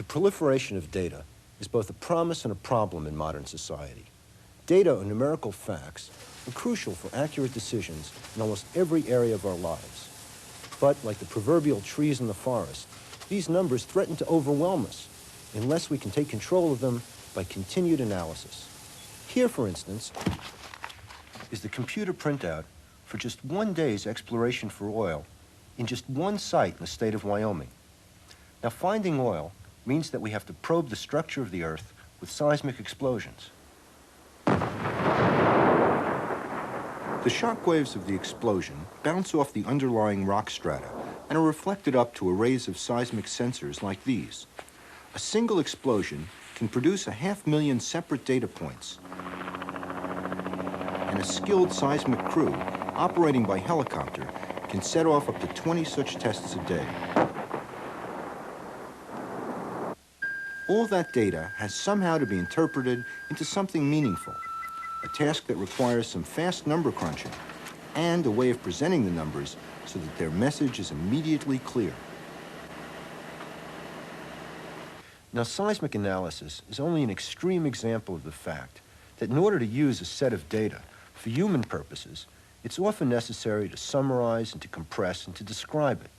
proliferation of data is both a promise and a problem in modern society. Data or numerical facts are crucial for accurate decisions in almost every area of our lives. But like the proverbial trees in the forest, these numbers threaten to overwhelm us unless we can take control of them by continued analysis. Here, for instance, is the computer printout for just one day's exploration for oil in just one site in the state of Wyoming. Now, finding oil means that we have to probe the structure of the Earth with seismic explosions. The shock waves of the explosion bounce off the underlying rock strata and are reflected up to arrays of seismic sensors like these. A single explosion can produce 500,000 separate data points, and a skilled seismic crew operating by helicopter can set off up to 20 such tests a day. All that data has somehow to be interpreted into something meaningful, a task that requires some fast number crunching and a way of presenting the numbers so that their message is immediately clear. Now, seismic analysis is only an extreme example of the fact that in order to use a set of data for human purposes, it's often necessary to summarize and to compress and to describe it.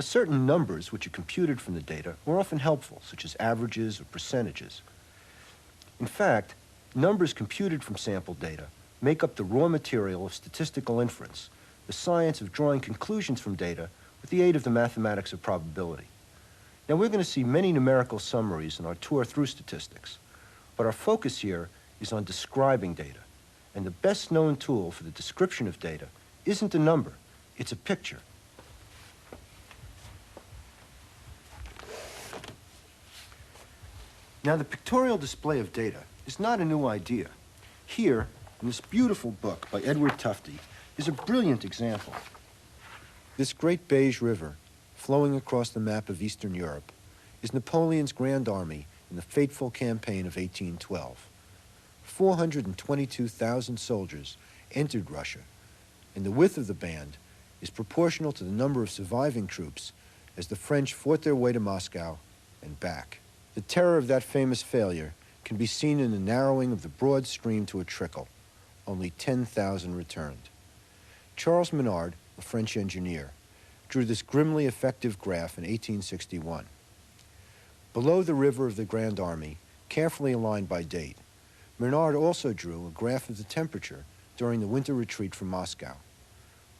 Certain numbers which are computed from the data are often helpful, such as averages or percentages. In fact, numbers computed from sample data make up the raw material of statistical inference, the science of drawing conclusions from data with the aid of the mathematics of probability. Now, we're going to see many numerical summaries in our tour through statistics, but our focus here is on describing data. And the best known tool for the description of data isn't a number, it's a picture. Now, the pictorial display of data is not a new idea. Here, in this beautiful book by Edward Tufte, is a brilliant example. This great beige river, flowing across the map of Eastern Europe, is Napoleon's Grand Army in the fateful campaign of 1812. 422,000 soldiers entered Russia, and the width of the band is proportional to the number of surviving troops as the French fought their way to Moscow and back. The terror of that famous failure can be seen in the narrowing of the broad stream to a trickle. Only 10,000 returned. Charles Minard, a French engineer, drew this grimly effective graph in 1861. Below the river of the Grand Army, carefully aligned by date, Minard also drew a graph of the temperature during the winter retreat from Moscow.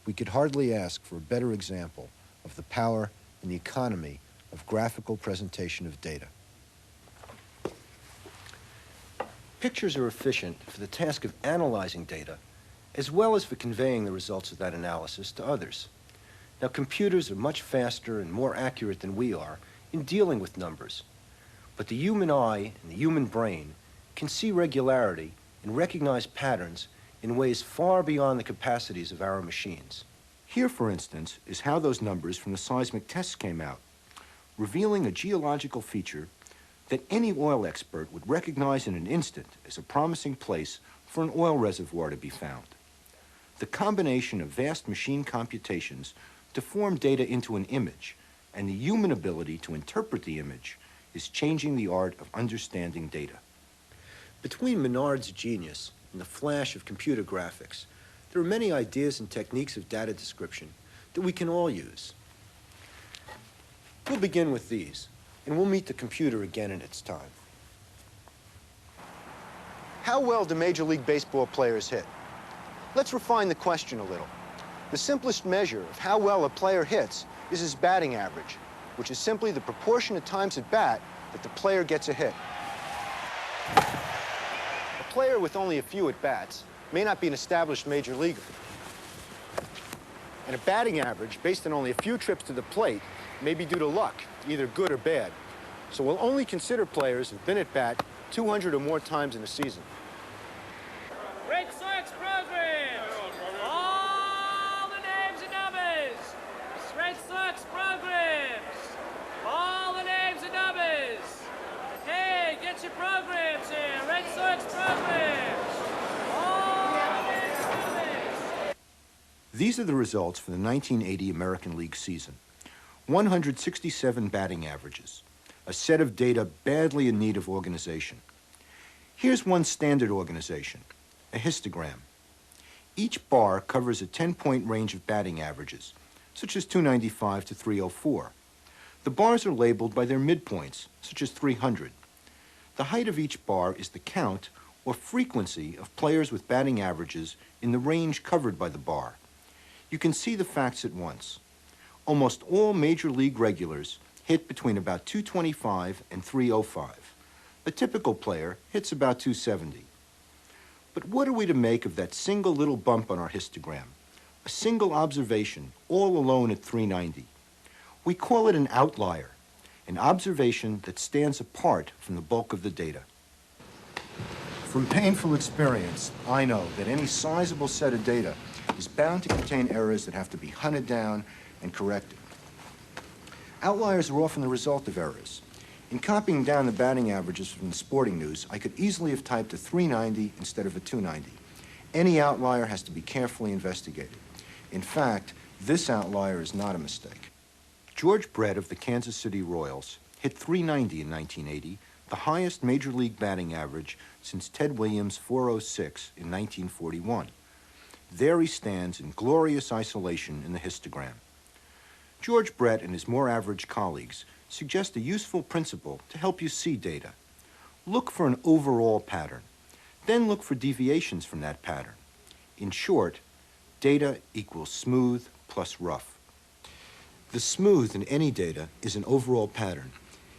We could hardly ask for a better example of the power and the economy of graphical presentation of data. Pictures are efficient for the task of analyzing data, as well as for conveying the results of that analysis to others. Now, computers are much faster and more accurate than we are in dealing with numbers, but the human eye and the human brain can see regularity and recognize patterns in ways far beyond the capacities of our machines. Here, for instance, is how those numbers from the seismic tests came out, revealing a geological feature that any oil expert would recognize in an instant as a promising place for an oil reservoir to be found. The combination of vast machine computations to form data into an image and the human ability to interpret the image is changing the art of understanding data. Between Minard's genius and the flash of computer graphics, there are many ideas and techniques of data description that we can all use. We'll begin with these, and we'll meet the computer again in its time. How well do Major League Baseball players hit? Let's refine the question a little. The simplest measure of how well a player hits is his batting average, which is simply the proportion of times at bat that the player gets a hit. A player with only a few at-bats may not be an established major leaguer. And a batting average based on only a few trips to the plate may be due to luck, either good or bad. So we'll only consider players who've been at bat 200 or more times in a season. Red Sox program! All the names and numbers! Red Sox programs! All the names and numbers! Hey, get your programs here! Red Sox programs! All the names and numbers! These are the results for the 1980 American League season. 167 batting averages, a set of data badly in need of organization. Here's one standard organization, a histogram. Each bar covers a 10-point range of batting averages, such as 295 to 304. The bars are labeled by their midpoints, such as 300. The height of each bar is the count or frequency of players with batting averages in the range covered by the bar. You can see the facts at once. Almost all major league regulars hit between about 225 and 305. A typical player hits about 270. But what are we to make of that single little bump on our histogram? A single observation, all alone at 390. We call it an outlier, an observation that stands apart from the bulk of the data. From painful experience, I know that any sizable set of data is bound to contain errors that have to be hunted down and corrected. Outliers are often the result of errors. In copying down the batting averages from the Sporting News, I could easily have typed a 390 instead of a 290. Any outlier has to be carefully investigated. In fact, this outlier is not a mistake. George Brett of the Kansas City Royals hit 390 in 1980, the highest major league batting average since Ted Williams' 406 in 1941. There he stands in glorious isolation in the histogram. George Brett and his more average colleagues suggest a useful principle to help you see data. Look for an overall pattern, then look for deviations from that pattern. In short, data equals smooth plus rough. The smooth in any data is an overall pattern.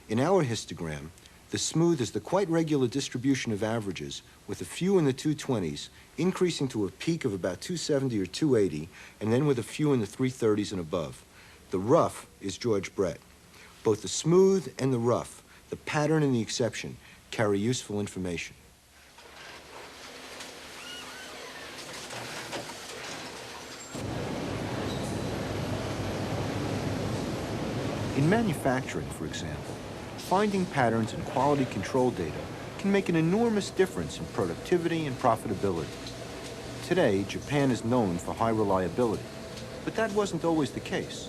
In our histogram, the smooth is the quite regular distribution of averages, with a few in the 220s, increasing to a peak of about 270 or 280, and then with a few in the 330s and above. The rough is George Brett. Both the smooth and the rough, the pattern and the exception, carry useful information. In manufacturing, for example, finding patterns in quality control data can make an enormous difference in productivity and profitability. Today, Japan is known for high reliability, but that wasn't always the case.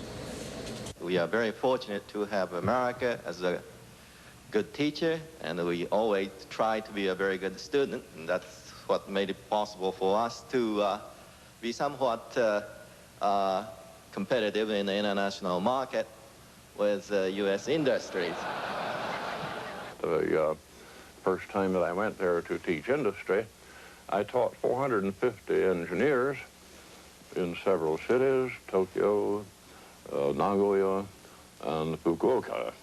We are very fortunate to have America as a good teacher, and we always try to be a very good student, and that's what made it possible for us to be somewhat competitive in the international market with U.S. industries. The first time that I went there to teach industry, I taught 450 engineers in several cities, Tokyo, Nagoya, and Fukuoka.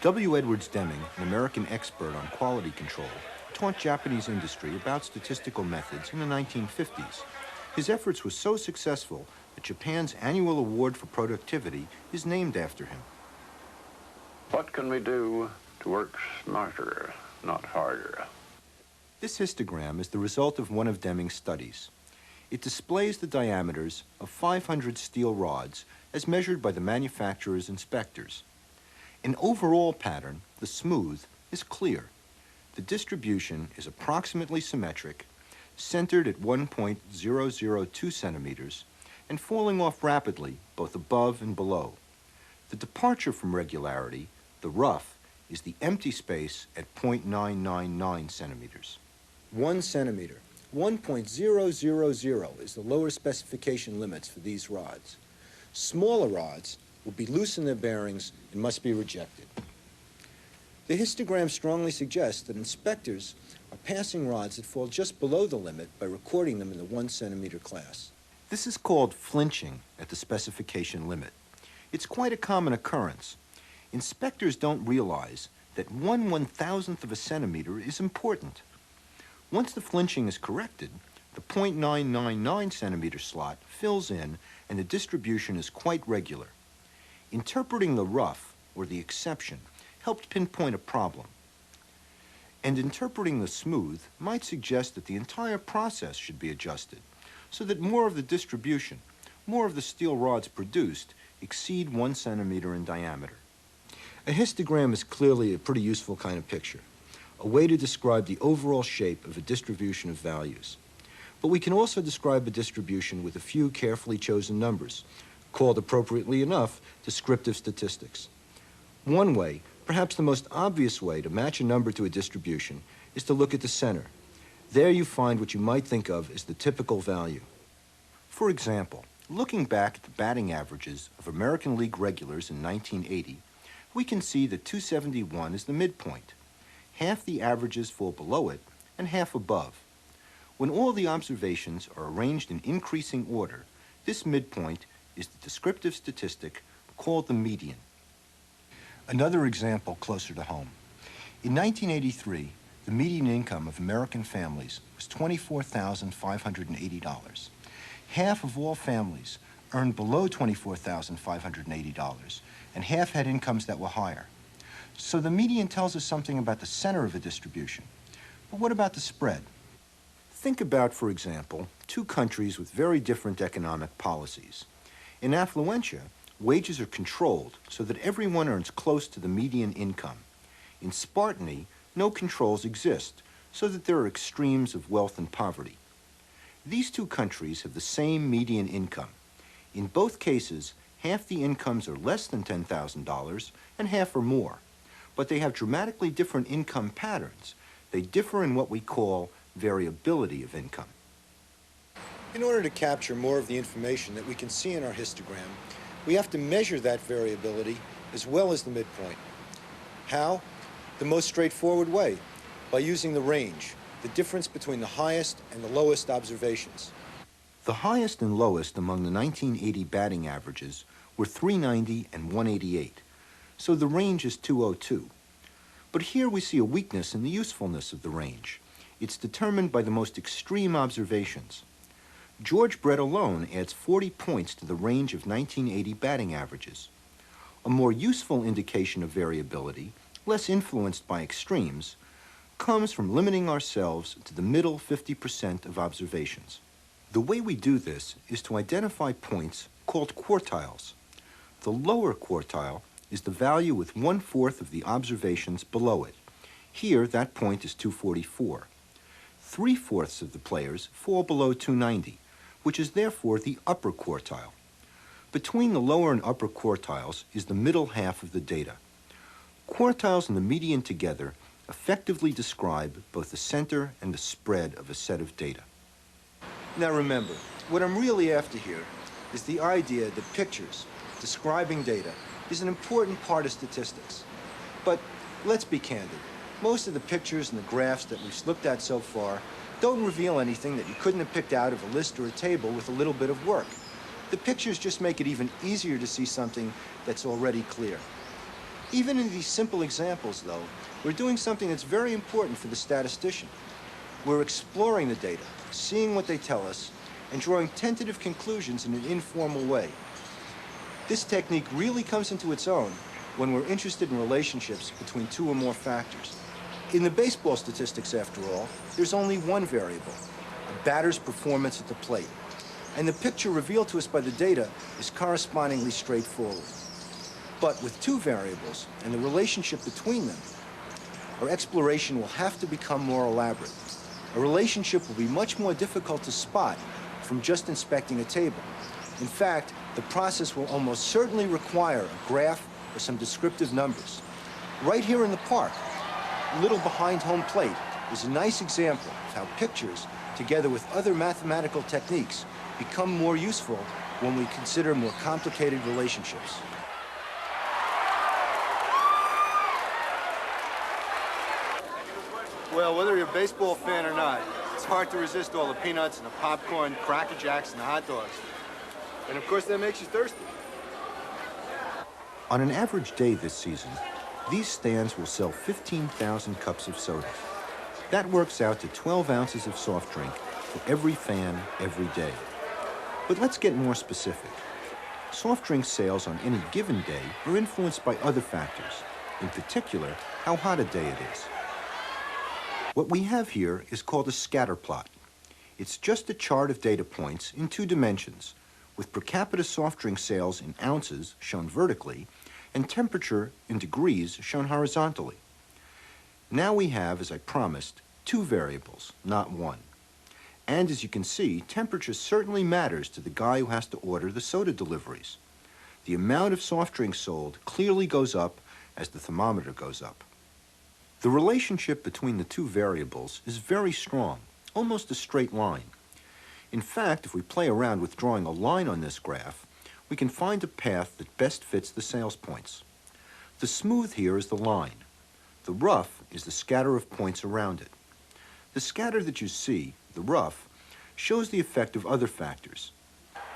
W. Edwards Deming, an American expert on quality control, taught Japanese industry about statistical methods in the 1950s. His efforts were so successful that Japan's annual award for productivity is named after him. What can we do to work smarter, not harder? This histogram is the result of one of Deming's studies. It displays the diameters of 500 steel rods as measured by the manufacturer's inspectors. An overall pattern, the smooth, is clear. The distribution is approximately symmetric, centered at 1.002 centimeters, and falling off rapidly both above and below. The departure from regularity, the rough, is the empty space at 0.999 centimeters. 1 centimeter, 1.000 is the lower specification limits for these rods. Smaller rods will be loose in their bearings and must be rejected. The histogram strongly suggests that inspectors are passing rods that fall just below the limit by recording them in the 1 centimeter class. This is called flinching at the specification limit. It's quite a common occurrence. Inspectors don't realize that 1/1000th of a centimeter is important. Once the flinching is corrected, the 0.999 centimeter slot fills in and the distribution is quite regular. Interpreting the rough, or the exception, helped pinpoint a problem. And interpreting the smooth might suggest that the entire process should be adjusted so that more of the distribution, more of the steel rods produced, exceed 1 centimeter in diameter. A histogram is clearly a pretty useful kind of picture, a way to describe the overall shape of a distribution of values. But we can also describe a distribution with a few carefully chosen numbers, called appropriately enough descriptive statistics. One way Perhaps the most obvious way to match a number to a distribution is to look at the center. There you find what you might think of as the typical value. For example, looking back at the batting averages of American League regulars in 1980, we can see that 271 is the midpoint. Half the averages fall below it and half above. When all the observations are arranged in increasing order, this midpoint is the descriptive statistic called the median. Another example closer to home. In 1983, the median income of American families was $24,580. Half of all families earned below $24,580, and half had incomes that were higher. So the median tells us something about the center of a distribution. But what about the spread? Think about, for example, two countries with very different economic policies. In affluentia, wages are controlled so that everyone earns close to the median income. In Spartany, no controls exist, so that there are extremes of wealth and poverty. These two countries have the same median income. In both cases, half the incomes are less than $10,000 and half are more. But they have dramatically different income patterns. They differ in what we call variability of income. In order to capture more of the information that we can see in our histogram, we have to measure that variability as well as the midpoint. How? The most straightforward way, by using the range, the difference between the highest and the lowest observations. The highest and lowest among the 1980 batting averages were 390 and 188, so the range is 202. But here we see a weakness in the usefulness of the range. It's determined by the most extreme observations. George Brett alone adds 40 points to the range of 1980 batting averages. A more useful indication of variability, less influenced by extremes, comes from limiting ourselves to the middle 50% of observations. The way we do this is to identify points called quartiles. The lower quartile is the value with 1/4 of the observations below it. Here, that point is 244. 3/4 of the players fall below 290, which is therefore the upper quartile. Between the lower and upper quartiles is the middle half of the data. Quartiles and the median together effectively describe both the center and the spread of a set of data. Now remember, what I'm really after here is the idea that pictures, describing data, is an important part of statistics. But let's be candid. Most of the pictures and the graphs that we've looked at so far don't reveal anything that you couldn't have picked out of a list or a table with a little bit of work. The pictures just make it even easier to see something that's already clear. Even in these simple examples, though, we're doing something that's very important for the statistician. We're exploring the data, seeing what they tell us, and drawing tentative conclusions in an informal way. This technique really comes into its own when we're interested in relationships between two or more factors. In the baseball statistics, after all, there's only one variable, a batter's performance at the plate. And the picture revealed to us by the data is correspondingly straightforward. But with two variables and the relationship between them, our exploration will have to become more elaborate. A relationship will be much more difficult to spot from just inspecting a table. In fact, the process will almost certainly require a graph or some descriptive numbers. Right here in the park, a little behind home plate, is a nice example of how pictures, together with other mathematical techniques, become more useful when we consider more complicated relationships. Well, whether you're a baseball fan or not, it's hard to resist all the peanuts and the popcorn, Cracker Jacks, and the hot dogs. And of course, that makes you thirsty. On an average day this season, these stands will sell 15,000 cups of soda. That works out to 12 ounces of soft drink for every fan every day. But let's get more specific. Soft drink sales on any given day are influenced by other factors, in particular, how hot a day it is. What we have here is called a scatter plot. It's just a chart of data points in 2 dimensions, with per capita soft drink sales in ounces shown vertically and temperature in degrees shown horizontally. Now we have, as I promised, 2 variables, not 1. And as you can see, temperature certainly matters to the guy who has to order the soda deliveries. The amount of soft drinks sold clearly goes up as the thermometer goes up. The relationship between the two variables is very strong, almost a straight line. In fact, if we play around with drawing a line on this graph, we can find a path that best fits the sales points. The smooth here is the line. The rough is the scatter of points around it. The scatter that you see, the rough, shows the effect of other factors.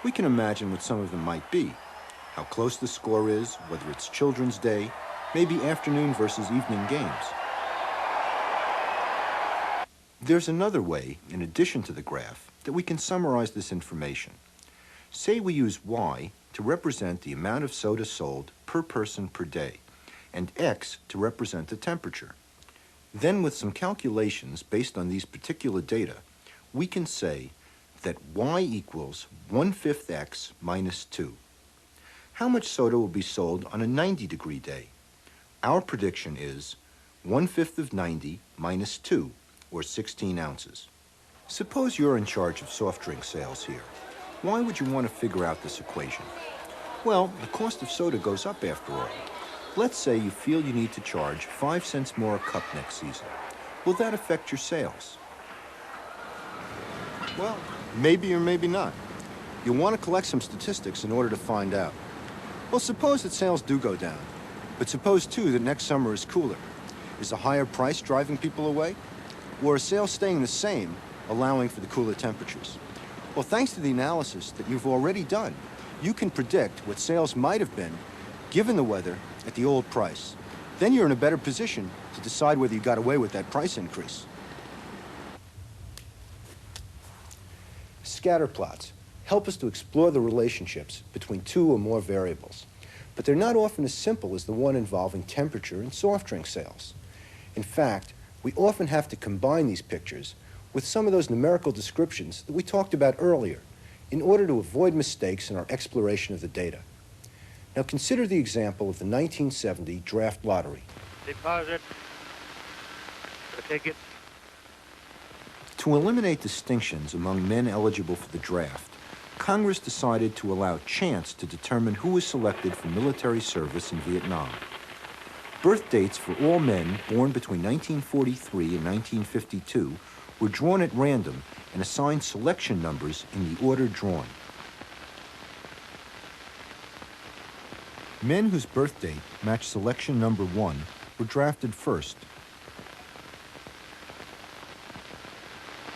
We can imagine what some of them might be. How close the score is, whether it's Children's Day, maybe afternoon versus evening games. There's another way, in addition to the graph, that we can summarize this information. Say we use Y to represent the amount of soda sold per person per day, and X to represent the temperature. Then with some calculations based on these particular data, we can say that Y equals 1/5 X minus 2. How much soda will be sold on a 90-degree day? Our prediction is 1/5 of 90 minus 2, or 16 ounces. Suppose you're in charge of soft drink sales here. Why would you want to figure out this equation? Well, the cost of soda goes up after all. Let's say you feel you need to charge 5 cents more a cup next season. Will that affect your sales? Well, maybe or maybe not. You'll want to collect some statistics in order to find out. Well, suppose that sales do go down. But suppose, too, that next summer is cooler. Is a higher price driving people away? Or are sales staying the same, allowing for the cooler temperatures? Well, thanks to the analysis that you've already done, you can predict what sales might have been given the weather at the old price. Then you're in a better position to decide whether you got away with that price increase. Scatter plots help us to explore the relationships between two or more variables, but they're not often as simple as the one involving temperature and soft drink sales. In fact, we often have to combine these pictures with some of those numerical descriptions that we talked about earlier in order to avoid mistakes in our exploration of the data. Now consider the example of the 1970 draft lottery. Deposit the ticket. To eliminate distinctions among men eligible for the draft, Congress decided to allow chance to determine who was selected for military service in Vietnam. Birth dates for all men born between 1943 and 1952 were drawn at random and assigned selection numbers in the order drawn. Men whose birth date matched selection number 1 were drafted first.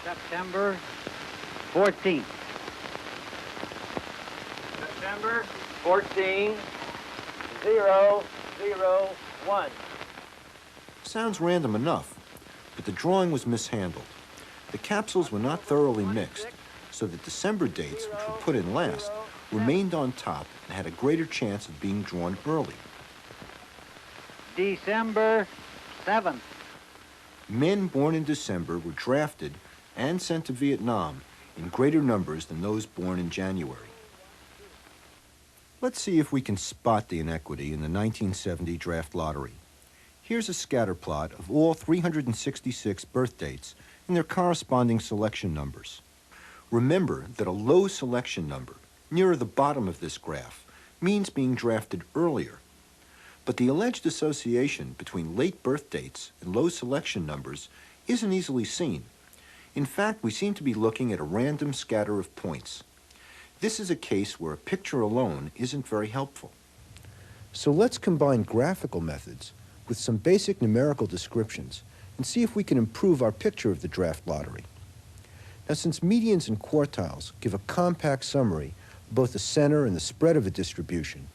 September 14th. September 14, 001. Sounds random enough, but the drawing was mishandled. The capsules were not thoroughly mixed, so the December dates, which were put in last, remained on top and had a greater chance of being drawn early. December 7th. Men born in December were drafted and sent to Vietnam in greater numbers than those born in January. Let's see if we can spot the inequity in the 1970 draft lottery. Here's a scatter plot of all 366 birth dates and their corresponding selection numbers. Remember that a low selection number, nearer the bottom of this graph, means being drafted earlier. But the alleged association between late birth dates and low selection numbers isn't easily seen. In fact, we seem to be looking at a random scatter of points. This is a case where a picture alone isn't very helpful. So let's combine graphical methods with some basic numerical descriptions and see if we can improve our picture of the draft lottery. Now, since medians and quartiles give a compact summary of both the center and the spread of a distribution,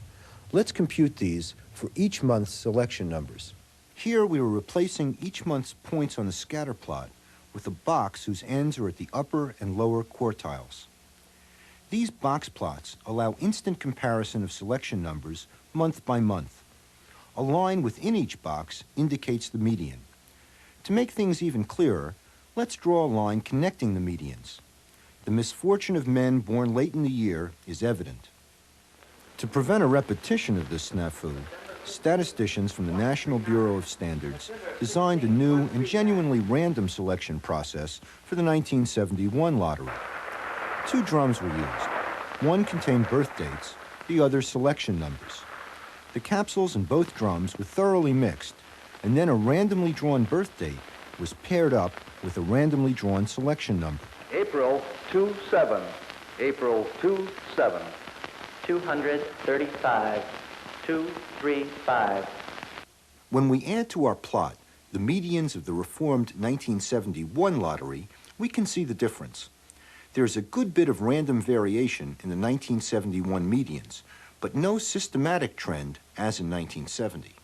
let's compute these for each month's selection numbers. Here we are replacing each month's points on the scatter plot with a box whose ends are at the upper and lower quartiles. These box plots allow instant comparison of selection numbers month by month. A line within each box indicates the median. To make things even clearer, let's draw a line connecting the medians. The misfortune of men born late in the year is evident. To prevent a repetition of this snafu, statisticians from the National Bureau of Standards designed a new and genuinely random selection process for the 1971 lottery. 2 drums were used. One contained birth dates, the other selection numbers. The capsules in both drums were thoroughly mixed, and then a randomly drawn birth date was paired up with a randomly drawn selection number. April 27. April 27. 235, 235. When we add to our plot the medians of the reformed 1971 lottery, we can see the difference. There is a good bit of random variation in the 1971 medians, but no systematic trend as in 1970.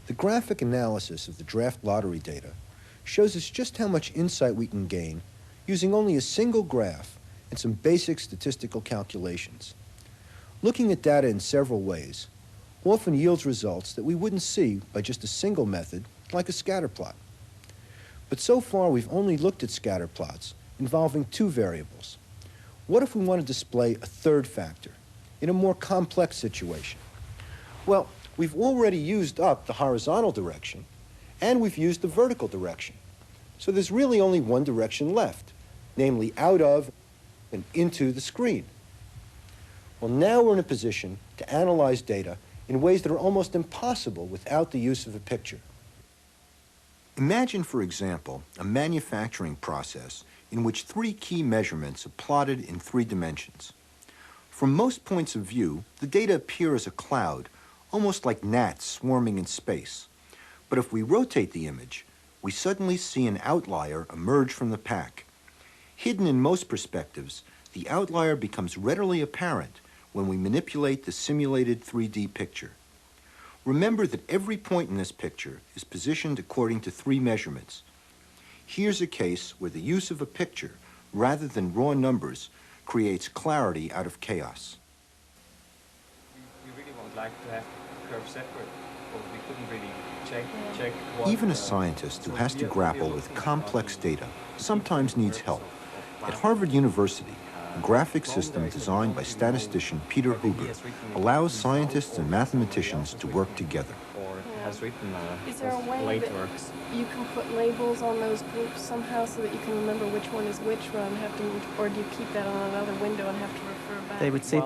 The graphic analysis of the draft lottery data shows us just how much insight we can gain using only a single graph and some basic statistical calculations. Looking at data in several ways often yields results that we wouldn't see by just a single method like a scatter plot. But so far we've only looked at scatter plots involving two variables. What if we want to display a third factor in a more complex situation? Well, we've already used up the horizontal direction, and we've used the vertical direction. So there's really only one direction left, namely out of and into the screen. Well, now we're in a position to analyze data in ways that are almost impossible without the use of a picture. Imagine, for example, a manufacturing process in which three key measurements are plotted in 3 dimensions. From most points of view, the data appear as a cloud, almost like gnats swarming in space. But if we rotate the image, we suddenly see an outlier emerge from the pack. Hidden in most perspectives, the outlier becomes readily apparent when we manipulate the simulated 3D picture. Remember that every point in this picture is positioned according to 3 measurements. Here's a case where the use of a picture, rather than raw numbers, creates clarity out of chaos. We really would like to have curves separate, but we couldn't really check what, Even a scientist who has to grapple with complex data sometimes needs help. At Harvard University, a graphic system designed by statistician Peter Huber allows scientists and mathematicians to work together. Or has written Is there a way late that works. you can put labels on those groups somehow so that you can remember which one is which one, or do you keep that on another window and have to refer back? They would sit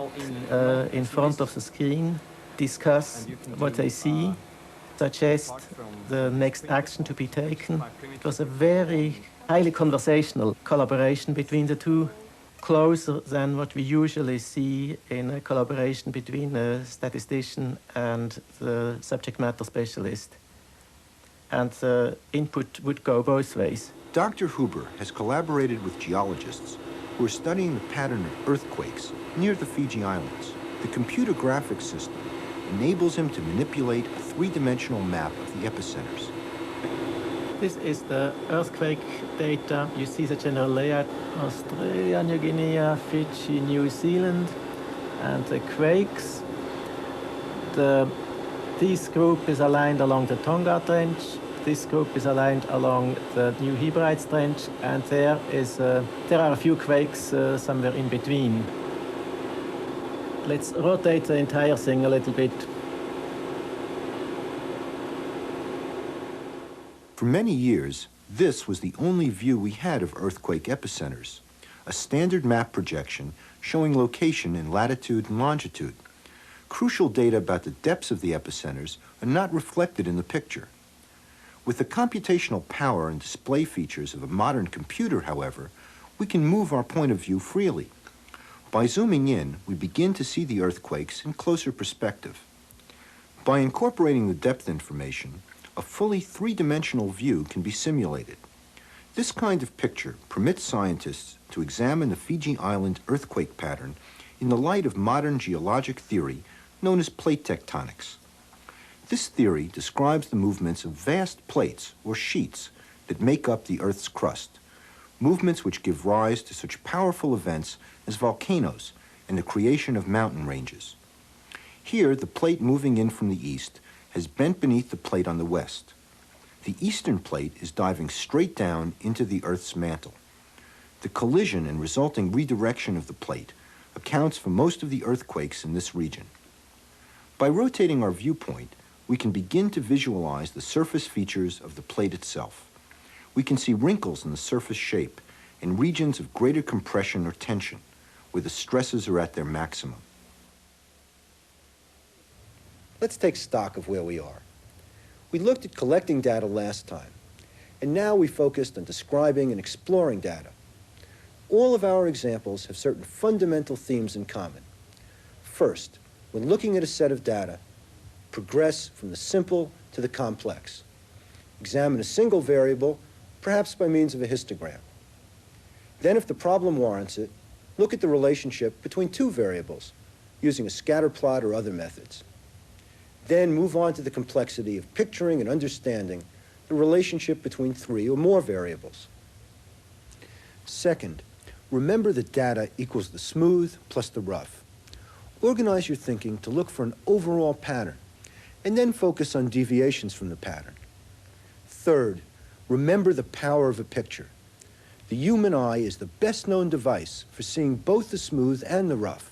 in front of the screen, discuss what they see, suggest the next action to be taken. It was a very highly conversational collaboration between the two, closer than what we usually see in a collaboration between a statistician and the subject matter specialist. And the input would go both ways. Dr. Huber has collaborated with geologists who are studying the pattern of earthquakes near the Fiji Islands. The computer graphics system enables him to manipulate a 3-dimensional map of the epicenters. This is the earthquake data. You see the general layout: Australia, New Guinea, Fiji, New Zealand, and the quakes. This group is aligned along the Tonga Trench. This group is aligned along the New Hebrides Trench, and there are a few quakes somewhere in between. Let's rotate the entire thing a little bit. For many years, this was the only view we had of earthquake epicenters, a standard map projection showing location in latitude and longitude. Crucial data about the depths of the epicenters are not reflected in the picture. With the computational power and display features of a modern computer, however, we can move our point of view freely. By zooming in, we begin to see the earthquakes in closer perspective. By incorporating the depth information, a fully 3-dimensional view can be simulated. This kind of picture permits scientists to examine the Fiji Island earthquake pattern in the light of modern geologic theory known as plate tectonics. This theory describes the movements of vast plates or sheets that make up the Earth's crust, movements which give rise to such powerful events as volcanoes and the creation of mountain ranges. Here, the plate moving in from the east has bent beneath the plate on the west. The eastern plate is diving straight down into the Earth's mantle. The collision and resulting redirection of the plate accounts for most of the earthquakes in this region. By rotating our viewpoint, we can begin to visualize the surface features of the plate itself. We can see wrinkles in the surface shape and regions of greater compression or tension, where the stresses are at their maximum. let's take stock of where we are. We looked at collecting data last time, and now we focused on describing and exploring data. All of our examples have certain fundamental themes in common. First, when looking at a set of data, progress from the simple to the complex. Examine a single variable, perhaps by means of a histogram. Then, if the problem warrants it, look at the relationship between two variables, using a scatter plot or other methods. Then move on to the complexity of picturing and understanding the relationship between three or more variables. Second, remember that data equals the smooth plus the rough. Organize your thinking to look for an overall pattern, and then focus on deviations from the pattern. Third, remember the power of a picture. The human eye is the best known device for seeing both the smooth and the rough.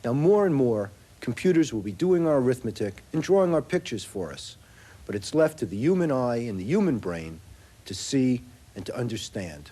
Now, more and more, computers will be doing our arithmetic and drawing our pictures for us, but it's left to the human eye and the human brain to see and to understand.